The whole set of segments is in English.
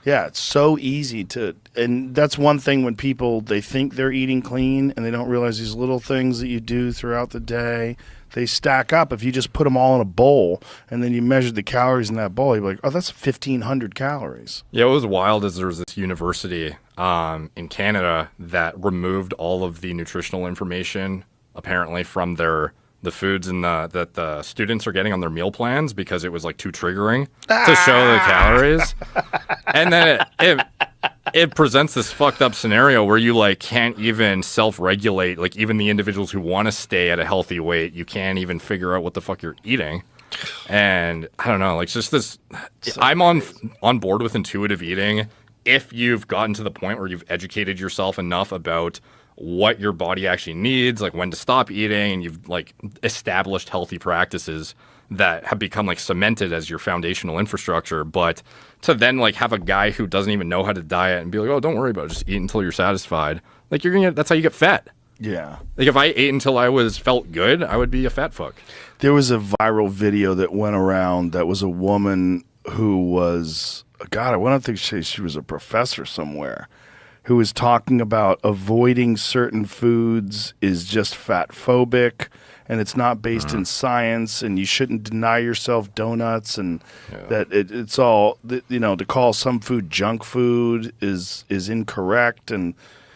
Yeah, it's so easy to, and that's one thing when people, they think they're eating clean and they don't realize these little things that you do throughout the day, they stack up. If you just put them all in a bowl and then you measure the calories in that bowl, you're like, oh, that's 1,500 calories. Yeah, what was wild is there was this university in Canada that removed all of the nutritional information apparently from the foods that the students are getting on their meal plans because it was like too triggering to show the calories. And then it presents this fucked up scenario where you like can't even self-regulate. Like even the individuals who want to stay at a healthy weight, you can't even figure out what the fuck you're eating. And I don't know, like just this. I'm on board with intuitive eating if you've gotten to the point where you've educated yourself enough about what your body actually needs, like when to stop eating, and you've like established healthy practices that have become like cemented as your foundational infrastructure. But to then like have a guy who doesn't even know how to diet and be like, oh, don't worry about it, just eat until you're satisfied. Like that's how you get fat. Yeah. Like if I ate until I felt good, I would be a fat fuck. There was a viral video that went around that was a woman who was, God, I want to think she was a professor somewhere, who was talking about avoiding certain foods is just fat phobic and it's not based in science and you shouldn't deny yourself donuts and that it's all, to call some food junk food is incorrect. And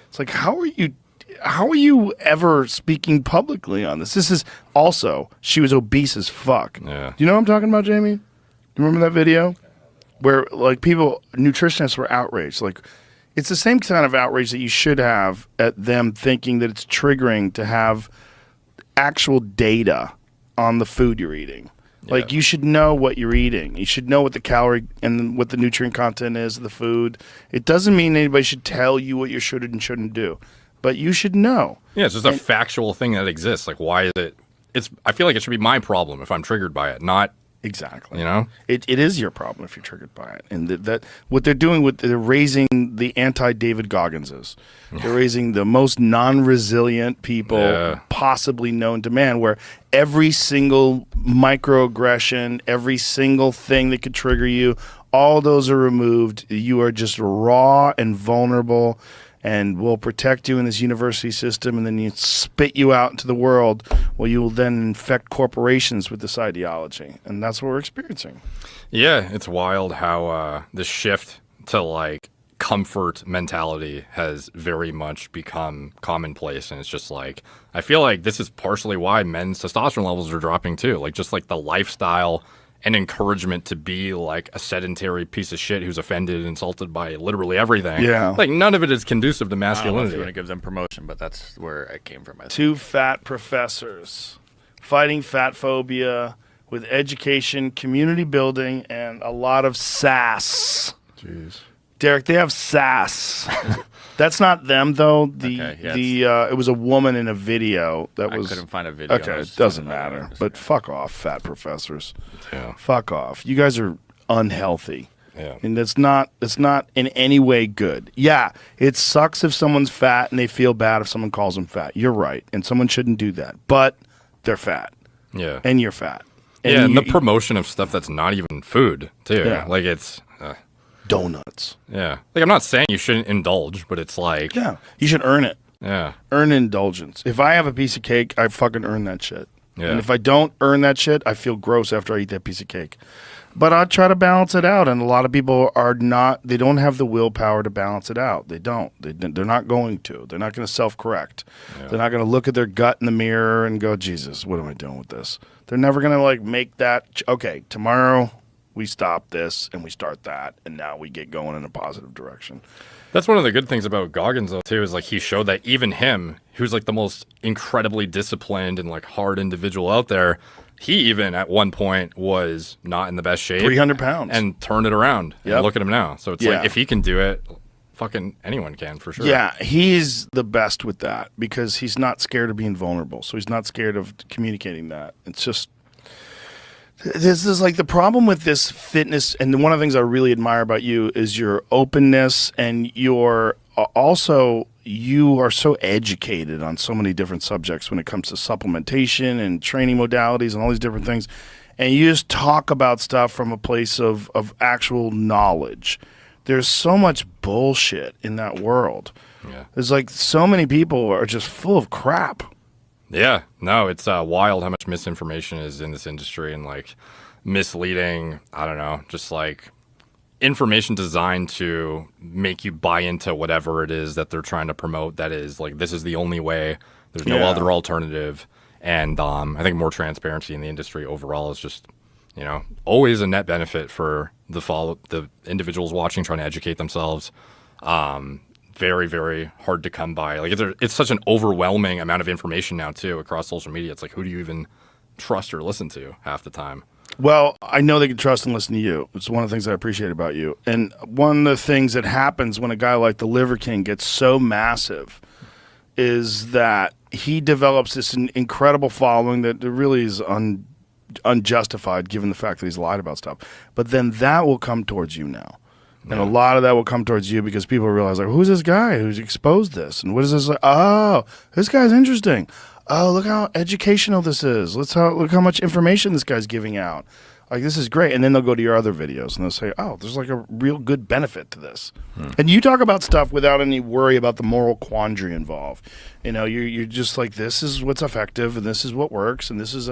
it's like, how are you ever speaking publicly on this? This is also, she was obese as fuck. Yeah. Do you know what I'm talking about, Jamie? Do you remember that video? Where like nutritionists were outraged. Like, it's the same kind of outrage that you should have at them thinking that it's triggering to have actual data on the food you're eating. Yeah. Like, you should know what you're eating. You should know what the calorie and what the nutrient content is of the food. It doesn't mean anybody should tell you what you should and shouldn't do, but you should know. Yeah, it's just a factual thing that exists. Like, why is it? I feel like it should be my problem if I'm triggered by it, not. Exactly. You know, it is your problem if you're triggered by it, and that what they're doing they're raising the anti-David Gogginses. They're raising the most non-resilient people possibly known to man. Where every single microaggression, every single thing that could trigger you, all those are removed. You are just raw and vulnerable. And we'll protect you in this university system, and then you spit you out into the world. Well, you will then infect corporations with this ideology, and that's what we're experiencing. Yeah, it's wild how this shift to like comfort mentality has very much become commonplace, and it's just like I feel like this is partially why men's testosterone levels are dropping too. Like just like the lifestyle and encouragement to be like a sedentary piece of shit who's offended and insulted by literally everything. Yeah. Like none of it is conducive to masculinity. I don't know if you want to give them promotion, but that's where it came from. Two fat professors fighting fat phobia with education, community building, and a lot of sass. Jeez. Derek, they have sass. That's not them though. It was a woman in a video that I was. couldn't find a video. Okay, it doesn't matter. But fuck off, fat professors. Yeah. Fuck off. You guys are unhealthy. Yeah. And it's not in any way good. Yeah, it sucks if someone's fat and they feel bad if someone calls them fat. You're right, and someone shouldn't do that. But they're fat. Yeah. And you're fat. And the promotion of stuff that's not even food too. Yeah. Like it's. Donuts. Yeah. Like, I'm not saying you shouldn't indulge, but it's like... Yeah. You should earn it. Yeah. Earn indulgence. If I have a piece of cake, I fucking earn that shit. Yeah. And if I don't earn that shit, I feel gross after I eat that piece of cake. But I try to balance it out, and a lot of people they don't have the willpower to balance it out. They don't. They're not going to. They're not going to self-correct. Yeah. They're not going to look at their gut in the mirror and go, Jesus, what am I doing with this? They're never going to, like, make that, okay, tomorrow... we stop this and we start that, and now we get going in a positive direction. That's one of the good things about Goggins, though, too, is like he showed that even him, who's like the most incredibly disciplined and like hard individual out there, he even at one point was not in the best shape. 300 pounds. And turned it around. Yep. And look at him now. So it's like if he can do it, fucking anyone can for sure. Yeah, he's the best with that because he's not scared of being vulnerable. So he's not scared of communicating that. It's just... this is like the problem with this fitness, and one of the things I really admire about you is your openness, and your also you are so educated on so many different subjects when it comes to supplementation and training modalities and all these different things, and you just talk about stuff from a place of actual knowledge there's so much bullshit in that world. Yeah. There's like so many people are just full of crap. Yeah, no, it's wild how much misinformation is in this industry and like misleading, I don't know, just like information designed to make you buy into whatever it is that they're trying to promote. That is like, this is the only way. There's no Yeah. other alternative. And I think more transparency in the industry overall is just, always a net benefit for the individuals watching, trying to educate themselves. Very, very hard to come by. Like it's such an overwhelming amount of information now too across social media. It's like, who do you even trust or listen to half the time? Well, I know they can trust and listen to you. It's one of the things I appreciate about you. And one of the things that happens when a guy like the Liver King gets so massive is that he develops this incredible following that really is unjustified given the fact that he's lied about stuff. But then that will come towards you now. And a lot of that will come towards you because people realize, like, who's this guy who's exposed this? And what is this? Like, oh, this guy's interesting. Oh, look how educational this is. Look how much information this guy's giving out. Like, this is great. And then they'll go to your other videos and they'll say, oh, there's like a real good benefit to this. And you talk about stuff without any worry about the moral quandary involved. You're just like, this is what's effective and this is what works and this is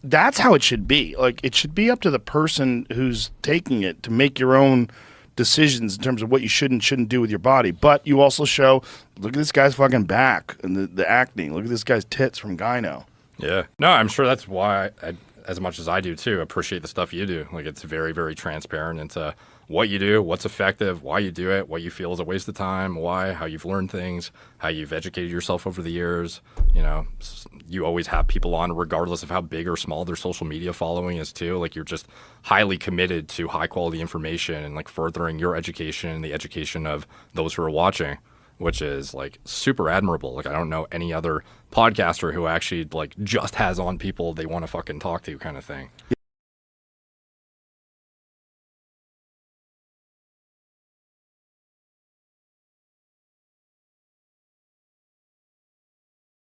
that's how it should be. Like, it should be up to the person who's taking it to make your own decisions in terms of what you should and shouldn't do with your body. But you also show, look at this guy's fucking back and the acne. Look at this guy's tits from gyno. Yeah. No, I'm sure that's why as much as I do too, appreciate the stuff you do. Like, it's very, very transparent into what you do, what's effective, why you do it, what you feel is a waste of time, how you've learned things, how you've educated yourself over the years. You always have people on regardless of how big or small their social media following is too. Like, you're just highly committed to high quality information and like furthering your education and the education of those who are watching, which is like super admirable. Like, I don't know any other podcaster who actually like just has on people they want to fucking talk to kind of thing.